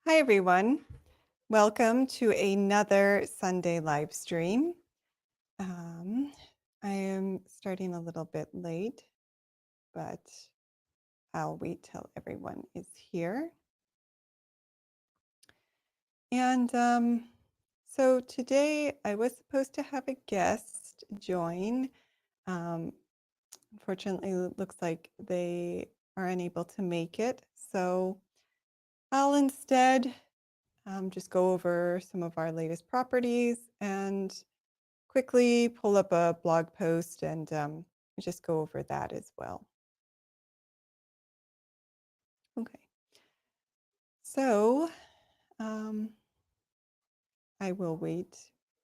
Hi, everyone. Welcome to another Sunday live stream. I am starting a little bit late, but I'll wait till everyone is here. And so today I was supposed to have a guest join. Unfortunately, it looks like they are unable to make it. So I'll instead just go over some of our latest properties and quickly pull up a blog post and just go over that as well. Okay, so I will wait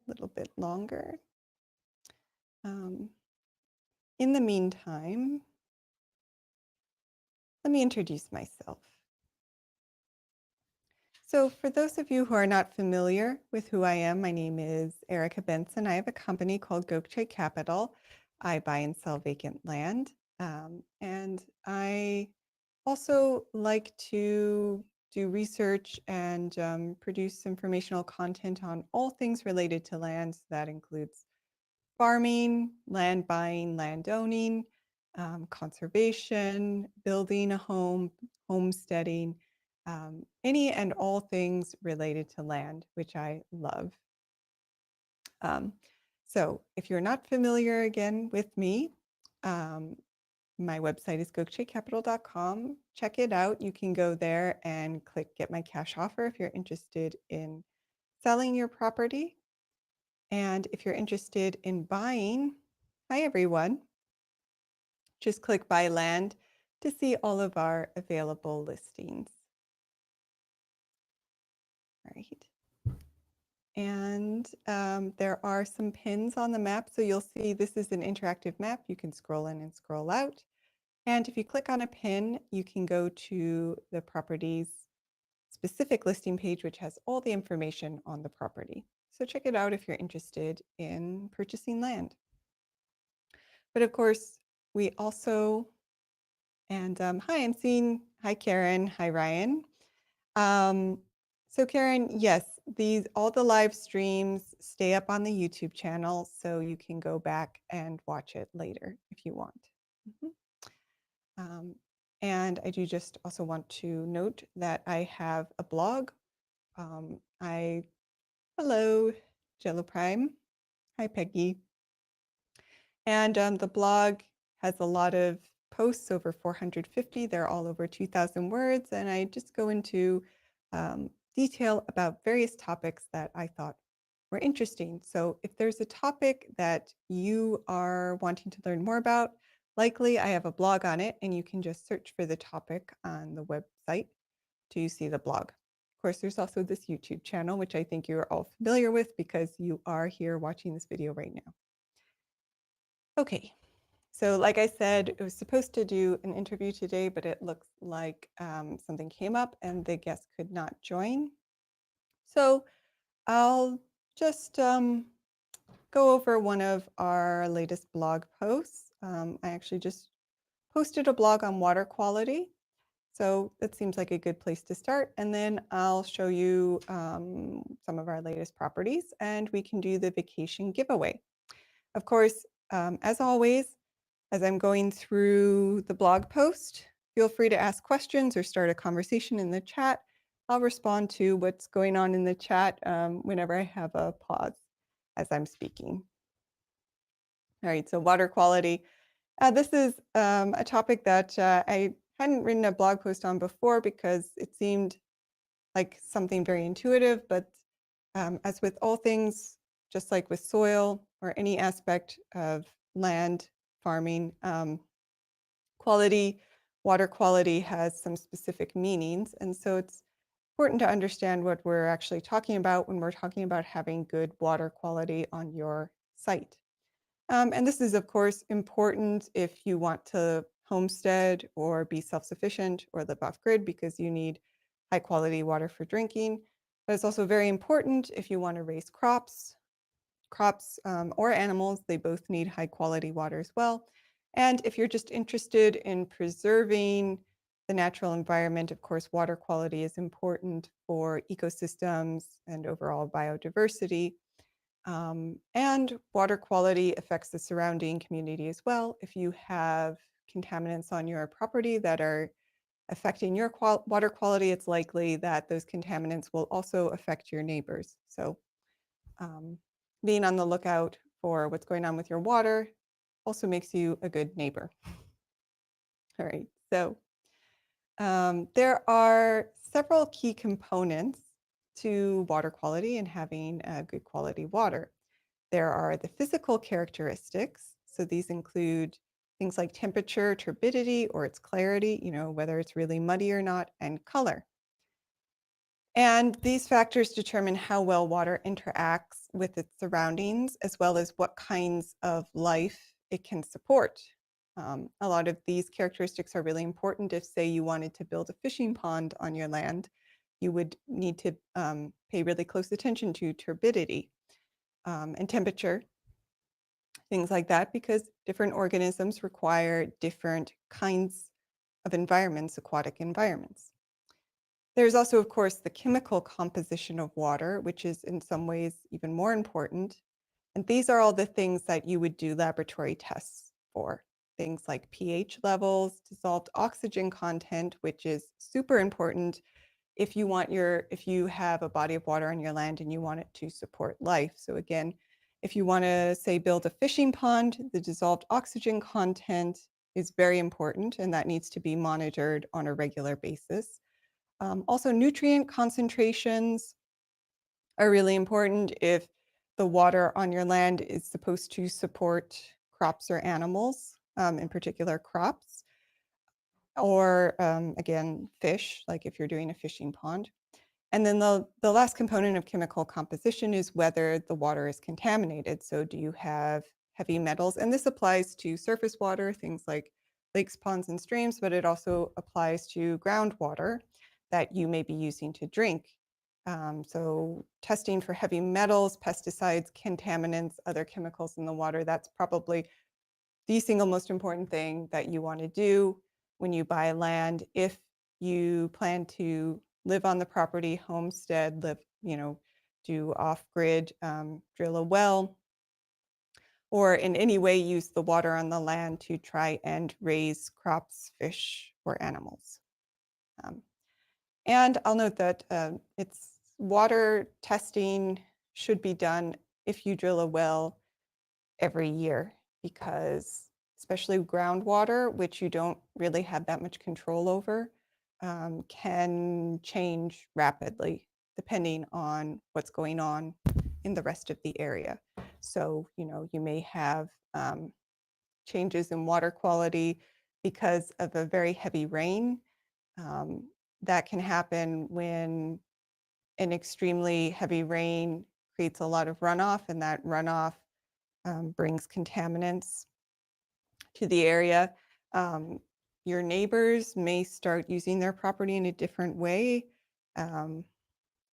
a little bit longer. In the meantime, let me introduce myself. So for those of you who are not familiar with who I am, my name is Erica Benson. I have a company called Voucher Capital. I buy and sell vacant land. And I also like to do research and produce informational content on all things related to land. So that includes farming, land buying, land owning, conservation, building a home, homesteading, any and all things related to land, which I love. So if you're not familiar again with me, my website is gokchecapital.com. Check it out. You can go there and click Get My Cash Offer if you're interested in selling your property. And if you're interested in buying, hi everyone, just click Buy Land to see all of our available listings. All right. And there are some pins on the map. So you'll see this is an interactive map. You can scroll in and scroll out. And if you click on a pin, you can go to the property's specific listing page, which has all the information on the property. So check it out if you're interested in purchasing land. But of course, we also, and hi, I'm seeing, hi, Karen, hi, Ryan. So Karen, yes, all the live streams stay up on the YouTube channel, so you can go back and watch it later if you want. And I do just also want to note that I have a blog. Hello, Jello Prime. Hi, Peggy. And the blog has a lot of posts, over 450. They're all over 2,000 words. And I just go into detail about various topics that I thought were interesting. So if there's a topic that you are wanting to learn more about, likely I have a blog on it, and you can just search for the topic on the website to see the blog. Of course, there's also this YouTube channel, which I think you're all familiar with because you are here watching this video right now. Okay, so like I said, it was supposed to do an interview today, but it looks like something came up and the guest could not join. So I'll just go over one of our latest blog posts. I actually just posted a blog on water quality. So that seems like a good place to start. And then I'll show you some of our latest properties, and we can do the vacation giveaway. Of course, as always, as I'm going through the blog post, feel free to ask questions or start a conversation in the chat. I'll respond to what's going on in the chat whenever I have a pause as I'm speaking. All right, so water quality. This is a topic that I hadn't written a blog post on before because it seemed like something very intuitive, but as with all things, just like with soil or any aspect of land farming, water quality has some specific meanings. And so it's important to understand what we're actually talking about when we're talking about having good water quality on your site. And this is, of course, important if you want to homestead or be self-sufficient or live off-grid because you need high-quality water for drinking. But it's also very important if you want to raise crops or animals. They both need high-quality water as well. And if you're just interested in preserving the natural environment. Of course, water quality is important for ecosystems and overall biodiversity. And water quality affects the surrounding community as well. If you have contaminants on your property that are affecting your water quality, it's likely that those contaminants will also affect your neighbors. So being on the lookout for what's going on with your water also makes you a good neighbor. All right, so there are several key components to water quality and having good quality water. There are the physical characteristics. So these include things like temperature, turbidity, or its clarity, whether it's really muddy or not, and color. And these factors determine how well water interacts with its surroundings, as well as what kinds of life it can support. A lot of these characteristics are really important. If, say, you wanted to build a fishing pond on your land, you would need to pay really close attention to turbidity and temperature, things like that, because different organisms require different kinds of environments, aquatic environments. There's also, of course, the chemical composition of water, which is in some ways even more important. And these are all the things that you would do laboratory tests for. Things like pH levels, dissolved oxygen content, which is super important if you have a body of water on your land and you want it to support life. So again, if you want to, say, build a fishing pond, the dissolved oxygen content is very important, and that needs to be monitored on a regular basis. Also, nutrient concentrations are really important if the water on your land is supposed to support crops or animals, in particular crops, or again, fish, like if you're doing a fishing pond. And then the last component of chemical composition is whether the water is contaminated. So do you have heavy metals? And this applies to surface water, things like lakes, ponds, and streams, but it also applies to groundwater that you may be using to drink. So testing for heavy metals, pesticides, contaminants, other chemicals in the water, that's probably the single most important thing that you want to do when you buy land. If you plan to live on the property, homestead, do off-grid, drill a well, or in any way use the water on the land to try and raise crops, fish, or animals. And I'll note that it's water testing should be done if you drill a well every year, because especially groundwater, which you don't really have that much control over, can change rapidly depending on what's going on in the rest of the area. So, you may have changes in water quality because of a very heavy rain. That can happen when an extremely heavy rain creates a lot of runoff, and that runoff brings contaminants to the area. Your neighbors may start using their property in a different way.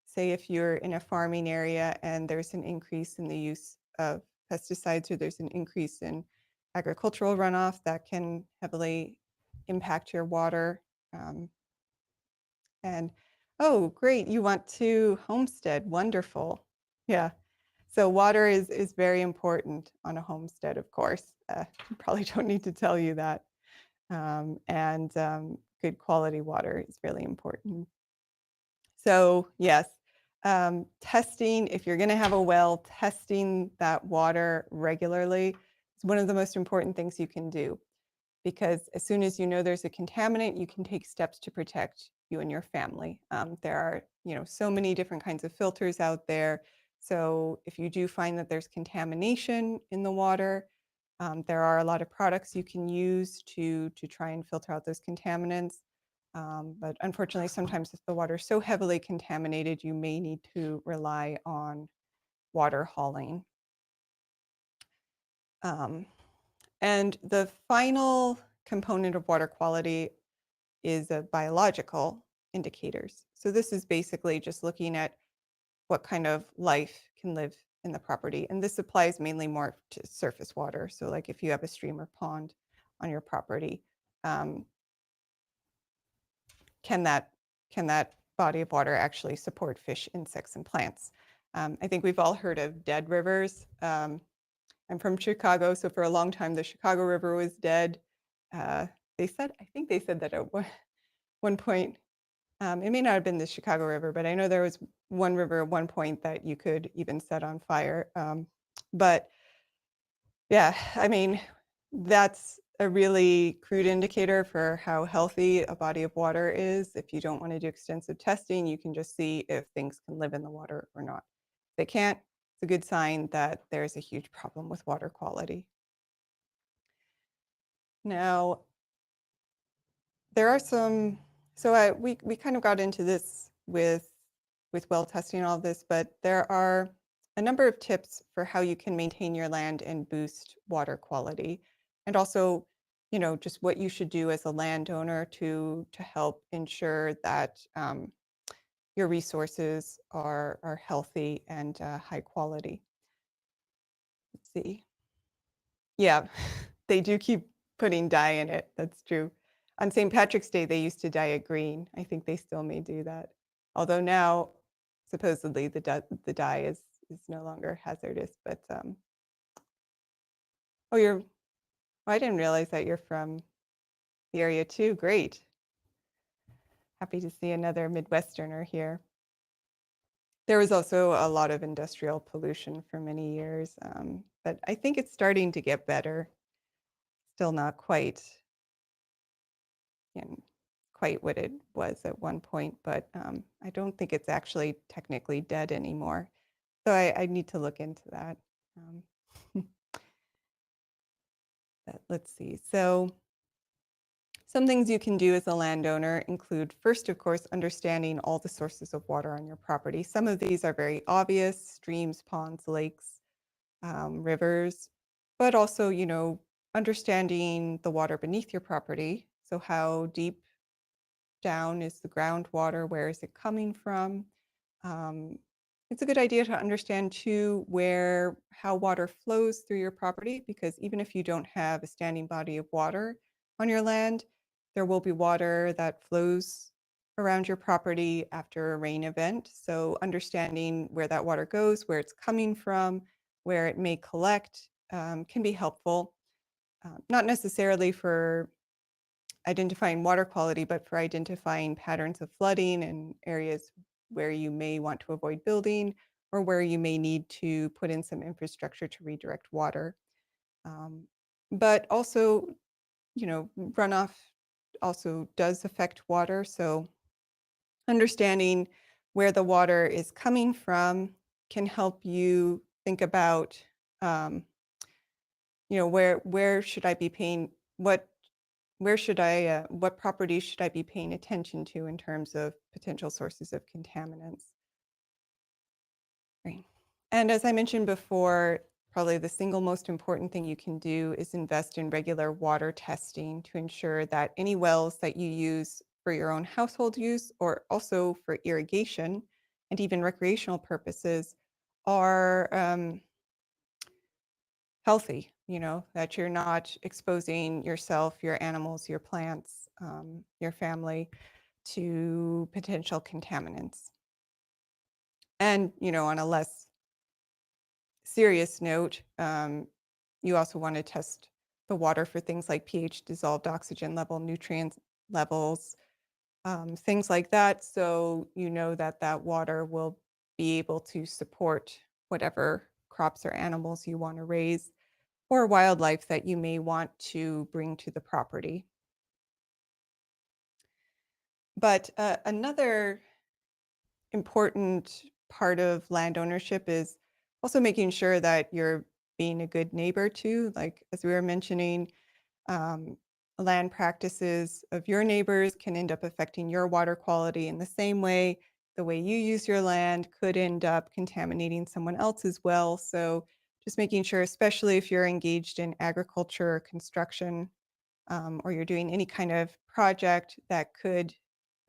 Say if you're in a farming area and there's an increase in the use of pesticides, or there's an increase in agricultural runoff, that can heavily impact your water. And oh, great, you want to homestead. Wonderful. Yeah. So water is very important on a homestead, of course. Probably don't need to tell you that. And good quality water is really important. So yes, testing, if you're going to have a well, testing that water regularly is one of the most important things you can do, because as soon as you know there's a contaminant, you can take steps to protect you and your family. There are, so many different kinds of filters out there. So if you do find that there's contamination in the water, there are a lot of products you can use to try and filter out those contaminants. But unfortunately, sometimes if the water is so heavily contaminated, you may need to rely on water hauling. And the final component of water quality is biological indicators. So this is basically just looking at what kind of life can live in the property. And this applies mainly more to surface water. So like if you have a stream or pond on your property, can that body of water actually support fish, insects, and plants? I think we've all heard of dead rivers. I'm from Chicago, so for a long time the Chicago River was dead. I think they said that at one point, it may not have been the Chicago River, but I know there was one river at one point that you could even set on fire. But yeah, I mean, that's a really crude indicator for how healthy a body of water is. If you don't want to do extensive testing, you can just see if things can live in the water or not. If they can't, it's a good sign that there's a huge problem with water quality. Now, there are some, so we kind of got into this with well testing and all of this, but there are a number of tips for how you can maintain your land and boost water quality. And also, just what you should do as a landowner to help ensure that your resources are healthy and high quality. Let's see. Yeah, they do keep putting dye in it. That's true. On St. Patrick's Day, they used to dye it green. I think they still may do that. Although now, supposedly, the dye is no longer hazardous. But oh, I didn't realize that you're from the area too. Great. Happy to see another Midwesterner here. There was also a lot of industrial pollution for many years, but I think it's starting to get better. Still not quite, quite what it was at one point, but I don't think it's actually technically dead anymore. So I need to look into that. But let's see. So some things you can do as a landowner include, first, of course, understanding all the sources of water on your property. Some of these are very obvious: streams, ponds, lakes, rivers, but also, understanding the water beneath your property. So how deep down is the groundwater? Where is it coming from? Um, it's a good idea to understand too how water flows through your property, because even if you don't have a standing body of water on your land, there will be water that flows around your property after a rain event. So understanding where that water goes, where it's coming from, where it may collect, can be helpful. Not necessarily for identifying water quality, but for identifying patterns of flooding and areas where you may want to avoid building, or where you may need to put in some infrastructure to redirect water. But also, runoff also does affect water. So understanding where the water is coming from can help you think about, where should I be paying, what properties should I be paying attention to in terms of potential sources of contaminants? Right. And as I mentioned before, probably the single most important thing you can do is invest in regular water testing to ensure that any wells that you use for your own household use, or also for irrigation and even recreational purposes, are healthy, that you're not exposing yourself, your animals, your plants, your family to potential contaminants. And, on a less serious note, you also want to test the water for things like pH, dissolved oxygen level, nutrient levels, things like that. So you know that water will be able to support whatever crops or animals you want to raise, or wildlife that you may want to bring to the property. But another important part of land ownership is also making sure that you're being a good neighbor too. Like, as we were mentioning, land practices of your neighbors can end up affecting your water quality in the same way. The way you use your land could end up contaminating someone else's well. So just making sure, especially if you're engaged in agriculture or construction, or you're doing any kind of project that could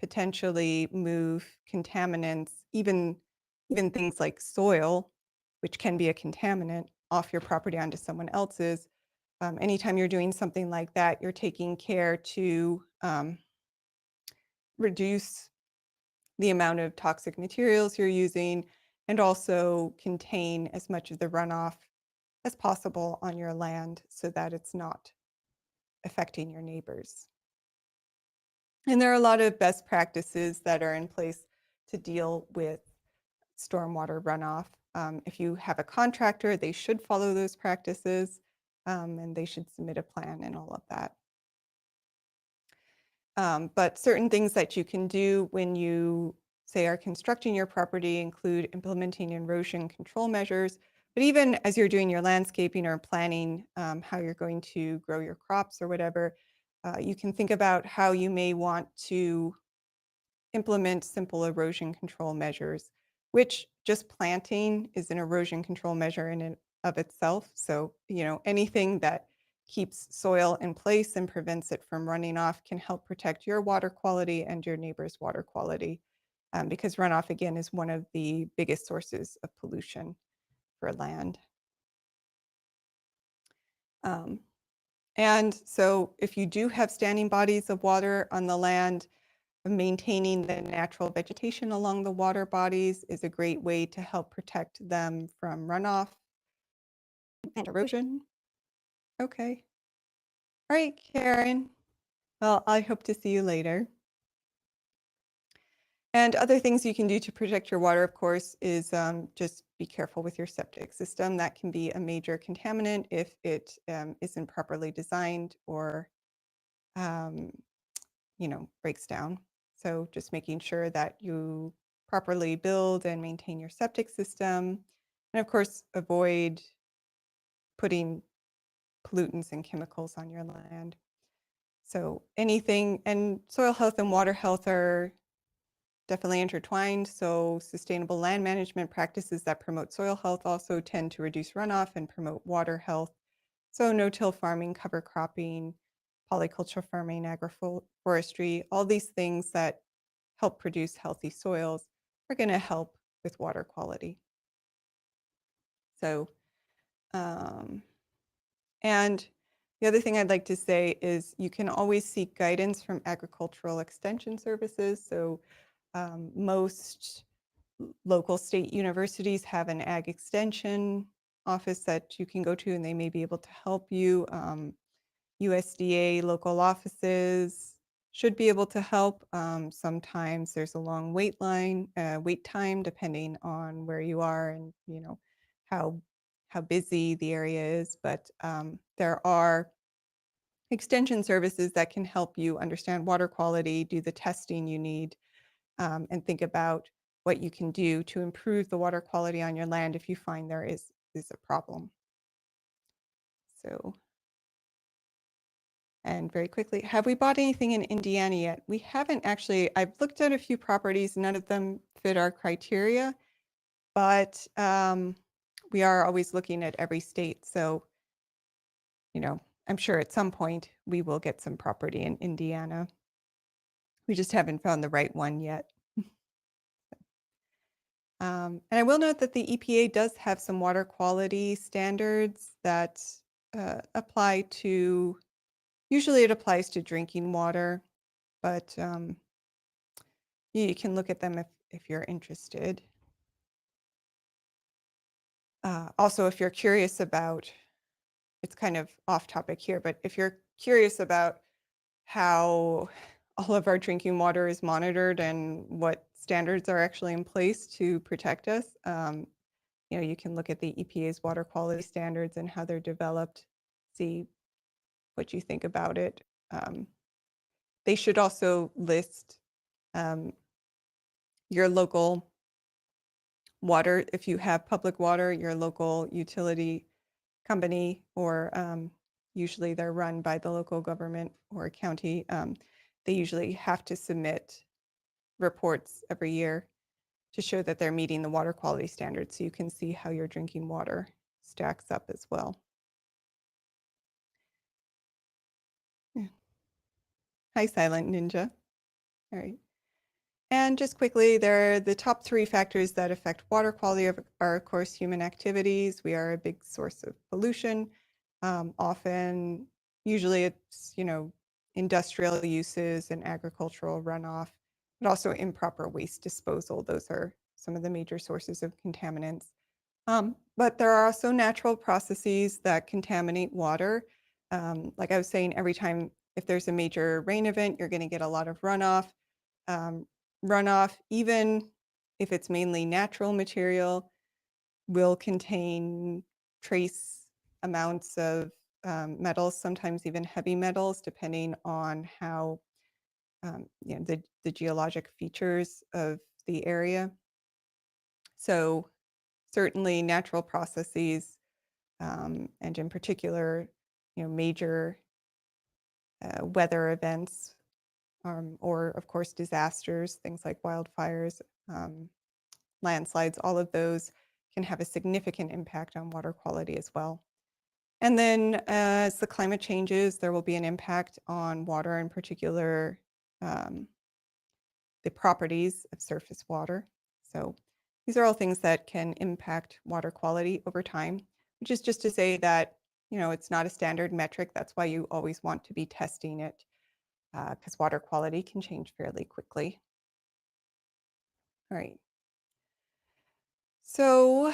potentially move contaminants, even things like soil, which can be a contaminant, off your property onto someone else's. Anytime you're doing something like that, you're taking care to reduce the amount of toxic materials you're using and also contain as much of the runoff as possible on your land so that it's not affecting your neighbors. And there are a lot of best practices that are in place to deal with stormwater runoff. If you have a contractor, they should follow those practices, and they should submit a plan and all of that. But certain things that you can do when you, say, are constructing your property include implementing erosion control measures. But even as you're doing your landscaping or planning how you're going to grow your crops or whatever, you can think about how you may want to implement simple erosion control measures, which just planting is an erosion control measure in and of itself. So, anything that keeps soil in place and prevents it from running off can help protect your water quality and your neighbor's water quality, because runoff, again, is one of the biggest sources of pollution for land. Um, and so if you do have standing bodies of water on the land, maintaining the natural vegetation along the water bodies is a great way to help protect them from runoff and erosion. Okay. All right, Karen. Well, I hope to see you later. And other things you can do to protect your water, of course, is just be careful with your septic system. That can be a major contaminant if it isn't properly designed or, um, breaks down. So just making sure that you properly build and maintain your septic system. And of course, avoid putting pollutants and chemicals on your land. So anything, and soil health and water health are definitely intertwined. So sustainable land management practices that promote soil health also tend to reduce runoff and promote water health. So no-till farming, cover cropping, polyculture farming, agroforestry, all these things that help produce healthy soils are going to help with water quality. So, and the other thing I'd like to say is you can always seek guidance from agricultural extension services. So most local state universities have an ag extension office that you can go to and they may be able to help you. USDA local offices should be able to help. Sometimes there's a long wait time, depending on where you are and how busy the area is. But there are extension services that can help you understand water quality, do the testing you need, and think about what you can do to improve the water quality on your land if you find there is a problem. So. And very quickly, have we bought anything in Indiana yet? We haven't actually. I've looked at a few properties. None of them fit our criteria, but we are always looking at every state. So, I'm sure at some point we will get some property in Indiana. We just haven't found the right one yet. And I will note that the EPA does have some water quality standards that apply to, usually it applies to drinking water, but you can look at them if you're interested. Also, if you're curious about, it's kind of off topic here, but if you're curious about how all of our drinking water is monitored and what standards are actually in place to protect us, you can look at the EPA's water quality standards and how they're developed, see what you think about it. They should also list your local water, if you have public water, your local utility company, or usually they're run by the local government or county. They usually have to submit reports every year to show that they're meeting the water quality standards, so you can see how your drinking water stacks up as well. Yeah. Hi, Silent Ninja. All right. And just quickly, the top 3 factors that affect water quality are, of course, human activities. We are a big source of pollution. Usually it's, industrial uses and agricultural runoff. but also improper waste disposal. Those are some of the major sources of contaminants. But there are also natural processes that contaminate water. Like I was saying, every time if there's a major rain event, you're going to get a lot of runoff. Um, Runoff, even if it's mainly natural material, will contain trace amounts of metals, sometimes even heavy metals, depending on how the geologic features of the area. So certainly natural processes, and in particular, major weather events, or of course disasters, things like wildfires, landslides, all of those can have a significant impact on water quality as well. And then as the climate changes, there will be an impact on water, in particular, the properties of surface water. So these are all things that can impact water quality over time, which is just to say that, it's not a standard metric. That's why you always want to be testing it, because water quality can change fairly quickly. All right. So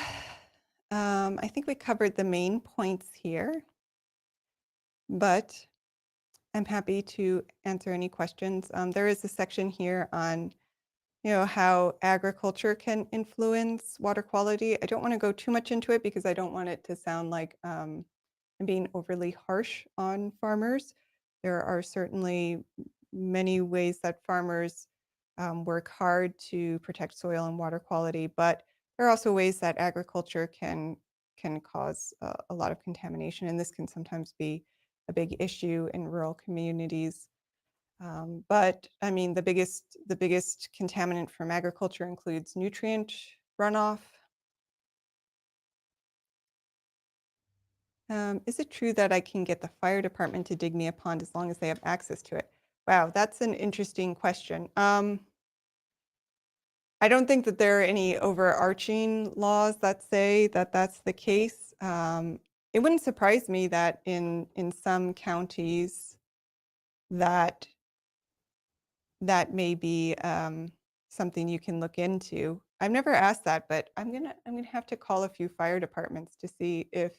I think we covered the main points here, but I'm happy to answer any questions. There is a section here on how agriculture can influence water quality. I don't want to go too much into it because I don't want it to sound like I'm being overly harsh on farmers. There are certainly many ways that farmers work hard to protect soil and water quality, but there are also ways that agriculture can cause a lot of contamination, and this can sometimes be a big issue in rural communities. But I mean, the biggest contaminant from agriculture includes nutrient runoff. Is it true that I can get the fire department to dig me a pond as long as they have access to it? Wow, that's an interesting question. I don't think that there are any overarching laws that say that that's the case. It wouldn't surprise me that in some counties that may be something you can look into. I've never asked that, but I'm gonna have to call a few fire departments to see if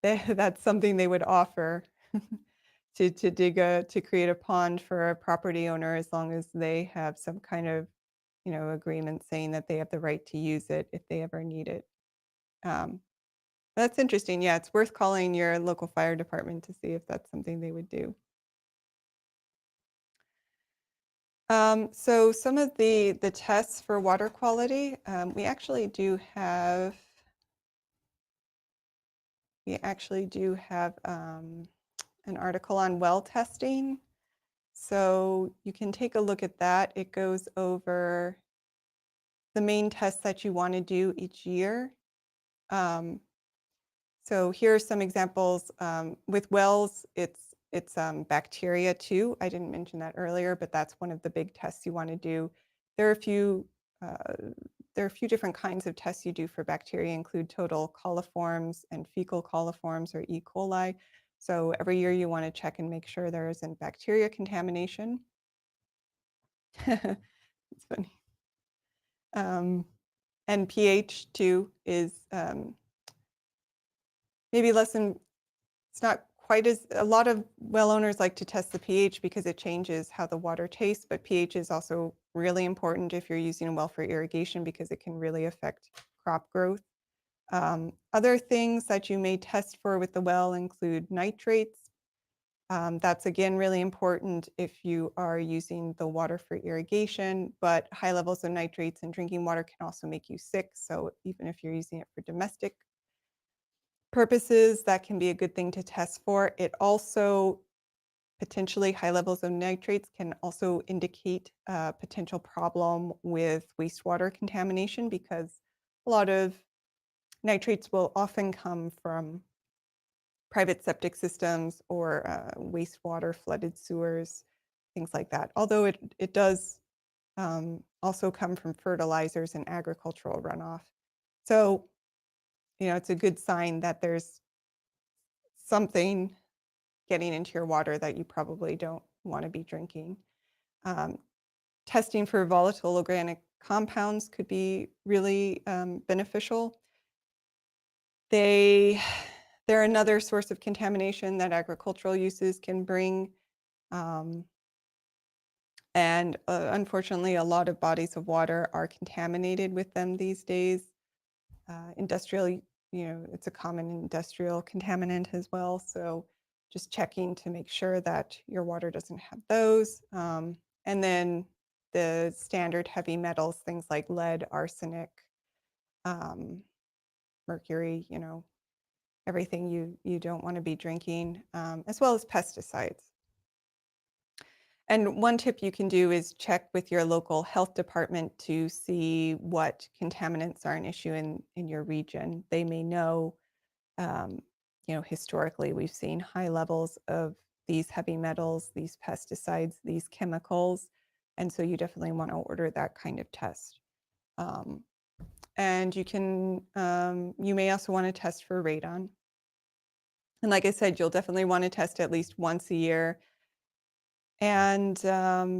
that's something they would offer to create a pond for a property owner, as long as they have some kind of agreement saying that they have the right to use it if they ever need it. Um, that's interesting. Yeah, it's worth calling your local fire department to see if that's something they would do. So some of the tests for water quality, we actually do have an article on well testing. So you can take a look at that. It goes over the main tests that you want to do each year. So here are some examples. With wells, it's bacteria too. I didn't mention that earlier, but that's one of the big tests you want to do. There are a few different kinds of tests you do for bacteria, include total coliforms and fecal coliforms, or E. coli. So every year you want to check and make sure there isn't bacteria contamination. It's funny. And pH too is maybe less than, it's not quite as, a lot of well owners like to test the pH because it changes how the water tastes, but pH is also really important if you're using a well for irrigation because it can really affect crop growth. Other things that you may test for with the well include nitrates. That's again really important if you are using the water for irrigation, but high levels of nitrates in drinking water can also make you sick. So even if you're using it for domestic purposes, that can be a good thing to test for. It also, potentially high levels of nitrates can also indicate a potential problem with wastewater contamination, because a lot of nitrates will often come from private septic systems or wastewater flooded sewers, things like that. Although it does also come from fertilizers and agricultural runoff. So, it's a good sign that there's something getting into your water that you probably don't want to be drinking. testing for volatile organic compounds could be really beneficial. They're another source of contamination that agricultural uses can bring. Um, and unfortunately, a lot of bodies of water are contaminated with them these days. Industrial, it's a common industrial contaminant as well. So just checking to make sure that your water doesn't have those. And then the standard heavy metals, things like lead, arsenic, mercury, everything you don't want to be drinking, as well as pesticides. And one tip you can do is check with your local health department to see what contaminants are an issue in your region. They may know, historically we've seen high levels of these heavy metals, these pesticides, these chemicals. And so you definitely want to order that kind of test. And you may also want to test for radon. And like I said, you'll definitely want to test at least once a year. And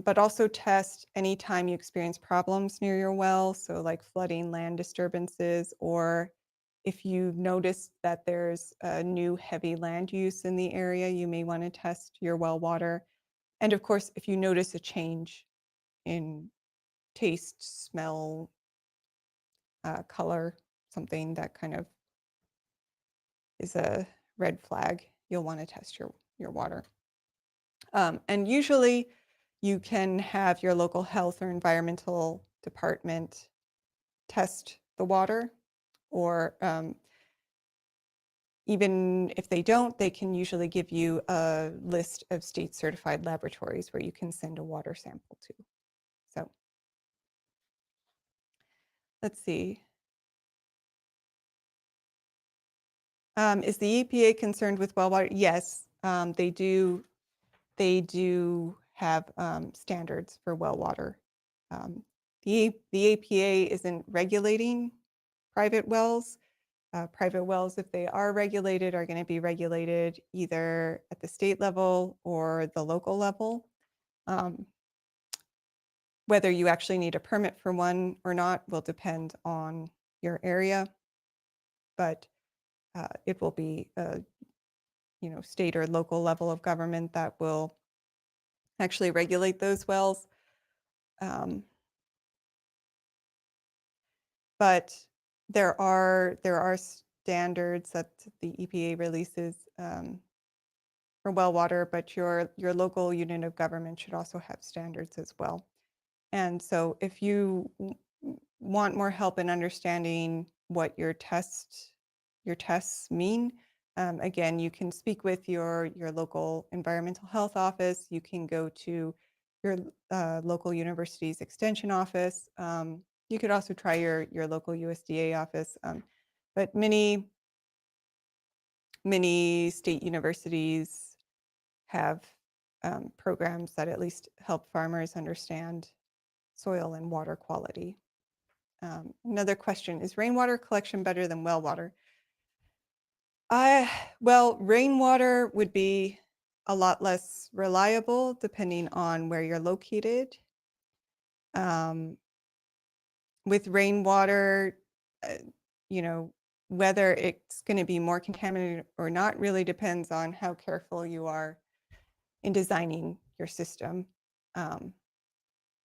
but also test anytime you experience problems near your well, so like flooding, land disturbances, or if you notice that there's a new heavy land use in the area, you may want to test your well water. And of course, if you notice a change in taste, smell, color, something that kind of is a red flag, you'll want to test your water. And usually you can have your local health or environmental department test the water, or even if they don't, they can usually give you a list of state certified laboratories where you can send a water sample to. So let's see. Is the EPA concerned with well water? Yes, they do. They do have standards for well water. The EPA isn't regulating private wells. Private wells, if they are regulated, are going to be regulated either at the state level or the local level. Whether you actually need a permit for one or not will depend on your area, but it will be a state or local level of government that will actually regulate those wells. But there are standards that the EPA releases for well water, but your local unit of government should also have standards as well. And so if you want more help in understanding what your tests mean, again, you can speak with your local environmental health office. You can go to your local university's extension office. You could also try your local USDA office. But many state universities have programs that at least help farmers understand soil and water quality. Another question, is rainwater collection better than well water? Well, rainwater would be a lot less reliable depending on where you're located. With rainwater, whether it's going to be more contaminated or not really depends on how careful you are in designing your system.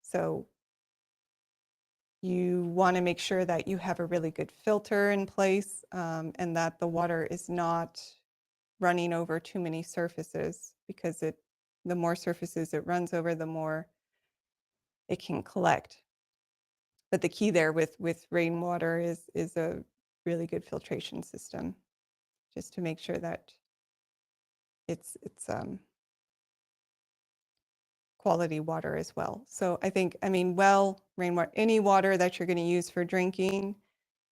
So you want to make sure that you have a really good filter in place, and that the water is not running over too many surfaces, because the more surfaces it runs over, the more it can collect. But the key there with rainwater is a really good filtration system, just to make sure that it's quality water as well. So I think, rainwater, any water that you're going to use for drinking,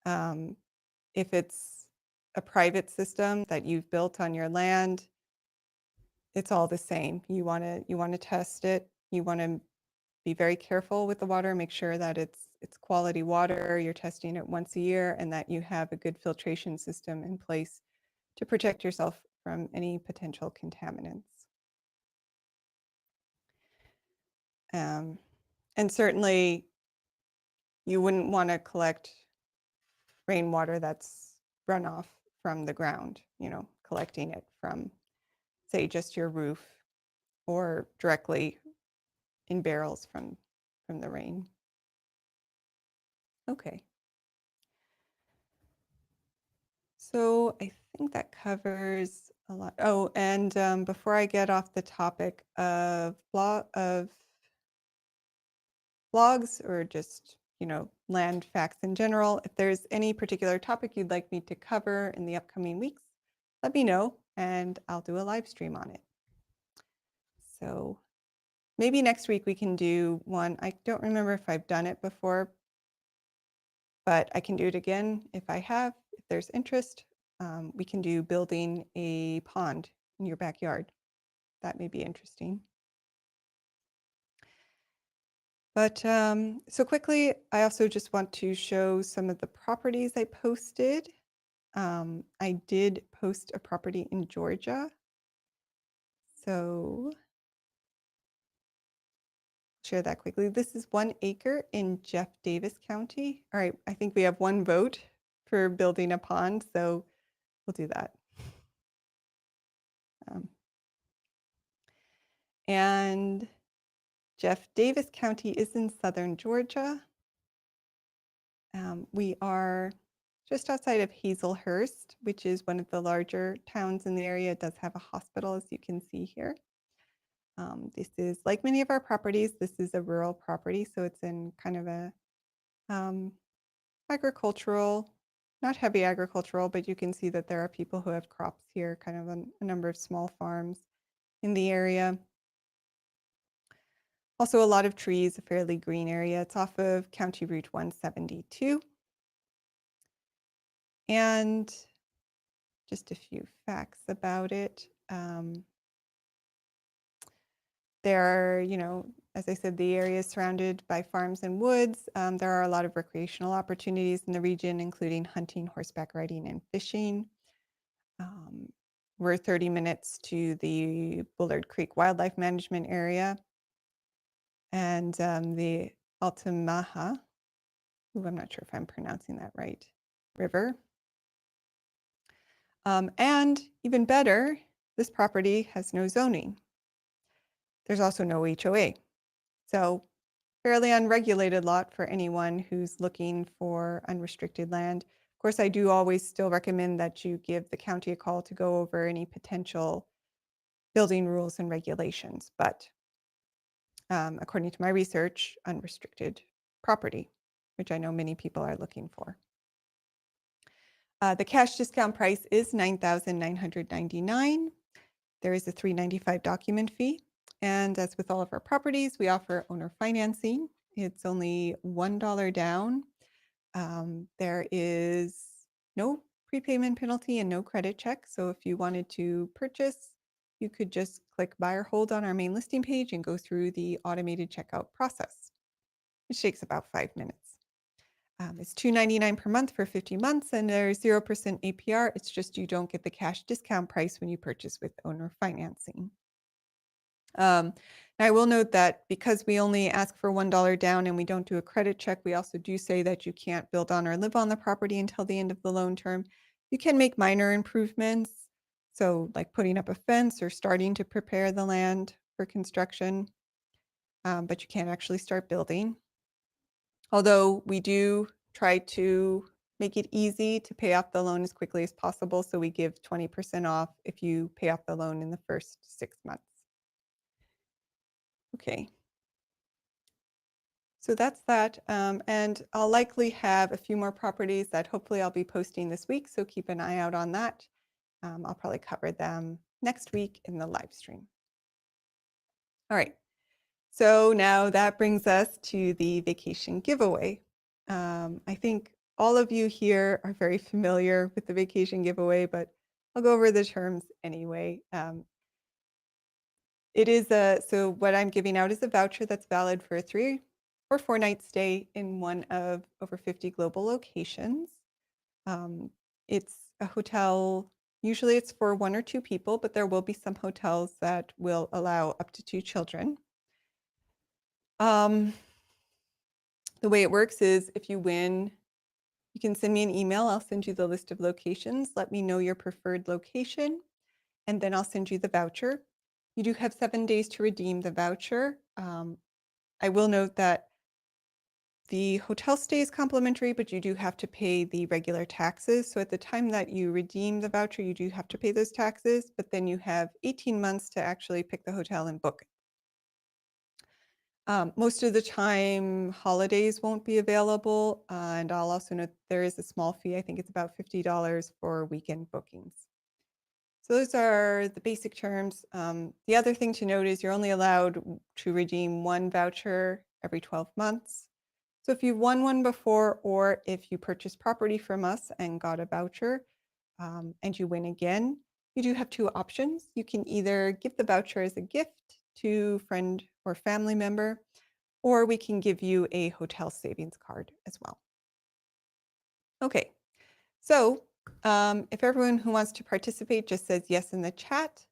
if it's a private system that you've built on your land, it's all the same. You want to test it. You want to be very careful with the water, make sure that it's quality water. You're testing it once a year, and that you have a good filtration system in place to protect yourself from any potential contaminants. And certainly you wouldn't want to collect rainwater that's runoff from the ground, collecting it from, say, just your roof or directly in barrels from the rain. Okay. So I think that covers a lot. Oh, and before I get off the topic of blogs or just, land facts in general, if there's any particular topic you'd like me to cover in the upcoming weeks, let me know and I'll do a live stream on it. So maybe next week we can do one. I don't remember if I've done it before, but I can do it again if I have, if there's interest. We can do building a pond in your backyard. That may be interesting. But so quickly, I also just want to show some of the properties I posted. I did post a property in Georgia. So share that quickly. This is 1 acre in Jeff Davis County. All right, I think we have one vote for building a pond, so we'll do that. And Jeff Davis County is in southern Georgia. We are just outside of Hazelhurst, which is one of the larger towns in the area. It does have a hospital, as you can see here. This is, like many of our properties, this is a rural property, so it's in kind of a agricultural, not heavy agricultural, but you can see that there are people who have crops here, kind of a number of small farms in the area. Also a lot of trees, a fairly green area. It's off of County Route 172. And just a few facts about it. There are, as I said, the area is surrounded by farms and woods. There are a lot of recreational opportunities in the region, including hunting, horseback riding, and fishing. We're 30 minutes to the Bullard Creek Wildlife Management Area and the Altamaha, who I'm not sure if I'm pronouncing that right, River. And even better, this property has no zoning. There's also no HOA. So fairly unregulated lot for anyone who's looking for unrestricted land. Of course, I do always still recommend that you give the county a call to go over any potential building rules and regulations. But according to my research, unrestricted property, which I know many people are looking for. The cash discount price is $9,999. There is a $395 document fee. And as with all of our properties, we offer owner financing. It's only $1 down. There is no prepayment penalty and no credit check. So if you wanted to purchase, you could just click buy or hold on our main listing page and go through the automated checkout process, which takes about 5 minutes. It's $299 per month for 50 months, and there's 0% APR. It's just you don't get the cash discount price when you purchase with owner financing. Now I will note that because we only ask for $1 down and we don't do a credit check, we also do say that you can't build on or live on the property until the end of the loan term. You can make minor improvements, so like putting up a fence or starting to prepare the land for construction, but you can't actually start building. Although we do try to make it easy to pay off the loan as quickly as possible, so we give 20% off if you pay off the loan in the first 6 months. Okay. So that's that. And I'll likely have a few more properties that hopefully I'll be posting this week, so keep an eye out on that. I'll probably cover them next week in the live stream. All right. So now that brings us to the vacation giveaway. I think all of you here are very familiar with the vacation giveaway, but I'll go over the terms anyway. It is so what I'm giving out is a voucher that's valid for a 3 or 4 night stay in one of over 50 global locations. It's a hotel, usually it's for 1 or 2 people, but there will be some hotels that will allow up to 2 children. The way it works is if you win, you can send me an email. I'll send you the list of locations. Let me know your preferred location, and then I'll send you the voucher. You do have 7 days to redeem the voucher. I will note that the hotel stay is complimentary, but you do have to pay the regular taxes. So at the time that you redeem the voucher, you do have to pay those taxes, but then you have 18 months to actually pick the hotel and book it. Most of the time, holidays won't be available, and I'll also note there is a small fee. I think it's about $50 for weekend bookings. So those are the basic terms. The other thing to note is you're only allowed to redeem one voucher every 12 months. So if you've won one before, or if you purchased property from us and got a voucher, and you win again, you do have two options. You can either give the voucher as a gift to friend or family member, or we can give you a hotel savings card as well. Okay, so if everyone who wants to participate just says yes in the chat,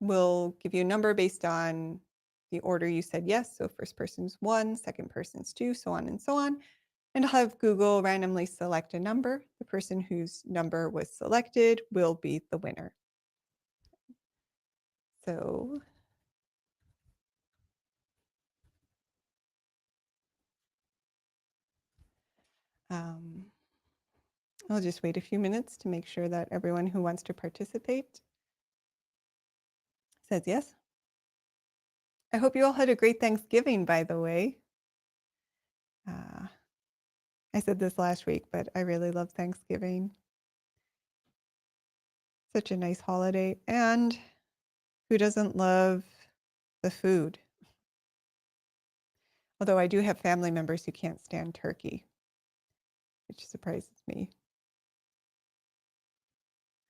we'll give you a number based on the order you said yes. So first person's 1, second person's 2, so on and so on. And I'll have Google randomly select a number. The person whose number was selected will be the winner. So I'll just wait a few minutes to make sure that everyone who wants to participate says yes. I hope you all had a great Thanksgiving, by the way. I said this last week, but I really love Thanksgiving. Such a nice holiday. And who doesn't love the food? Although I do have family members who can't stand turkey, which surprises me.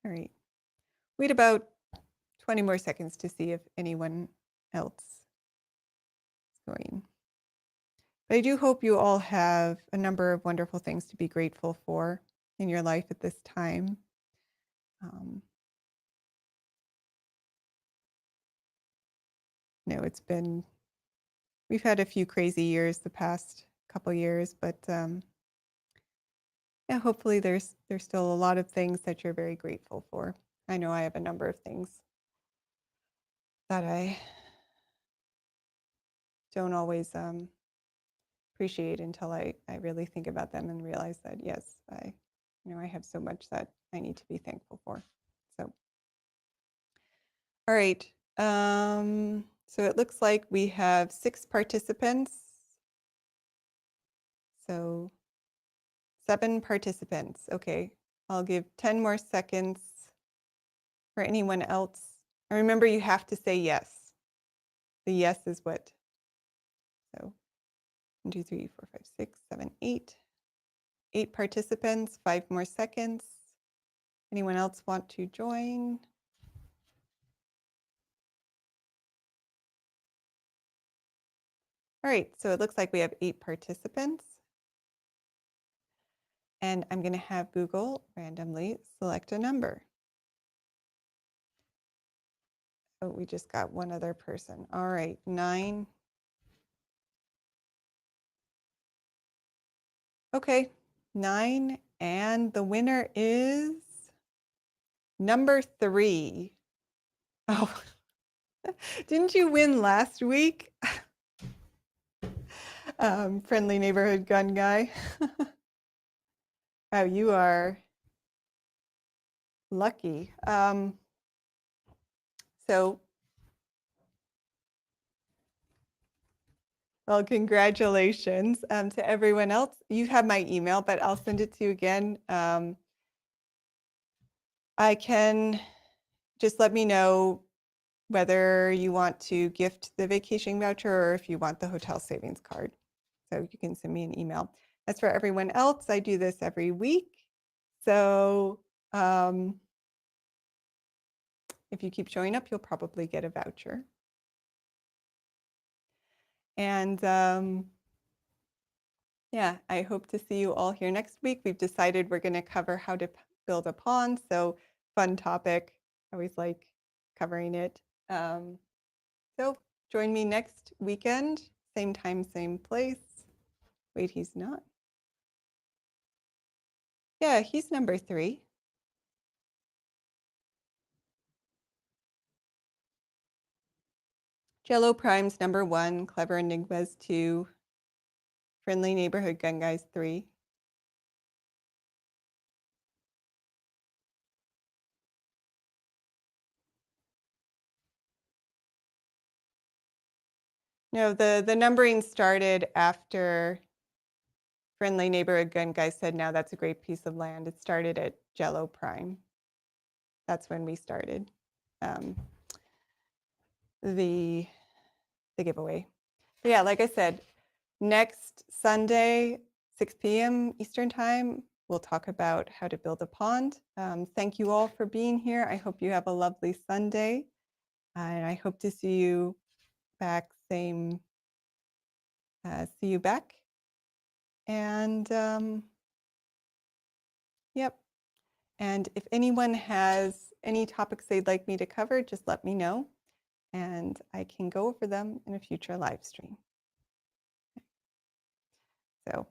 All right. Wait about 20 more seconds to see if anyone else is going. But I do hope you all have a number of wonderful things to be grateful for in your life at this time. We've had a few crazy years the past couple years, but yeah, hopefully there's still a lot of things that you're very grateful for. I know I have a number of things that I don't always appreciate until I really think about them and realize that, yes, I have so much that I need to be thankful for. So, all right. So it looks like we have 6 participants. So 7 participants. Okay, I'll give 10 more seconds for anyone else. And remember, you have to say yes. The yes is what. So 1, 2, 3, 4, 5, 6, 7, 8. 8 participants, 5 more seconds. Anyone else want to join? All right, so it looks like we have 8 participants. And I'm going to have Google randomly select a number. Oh, we just got one other person. All right, 9. Okay, 9. And the winner is number 3. Oh, didn't you win last week? Friendly neighborhood gun guy. Wow, you are lucky. Well, congratulations to everyone else. You have my email, but I'll send it to you again. I can just let me know whether you want to gift the vacation voucher or if you want the hotel savings card. So you can send me an email. As for everyone else, I do this every week. So if you keep showing up, you'll probably get a voucher. And yeah, I hope to see you all here next week. We've decided we're going to cover how to build a pond. So fun topic. I always like covering it. So join me next weekend, same time, same place. Wait, he's not. Yeah, he's number 3. Jello Prime's number 1, Clever Enigmas 2, Friendly Neighborhood Gun Guys 3. No, the numbering started after Friendly Neighborhood Gun Guys said, now that's a great piece of land. It started at Jello Prime. That's when we started the giveaway. But yeah, like I said, next Sunday, 6 p.m. Eastern Time, we'll talk about how to build a pond. Thank you all for being here. I hope you have a lovely Sunday. And I hope to see you back, see you back. And yep. And if anyone has any topics they'd like me to cover, just let me know and I can go over them in a future live stream. So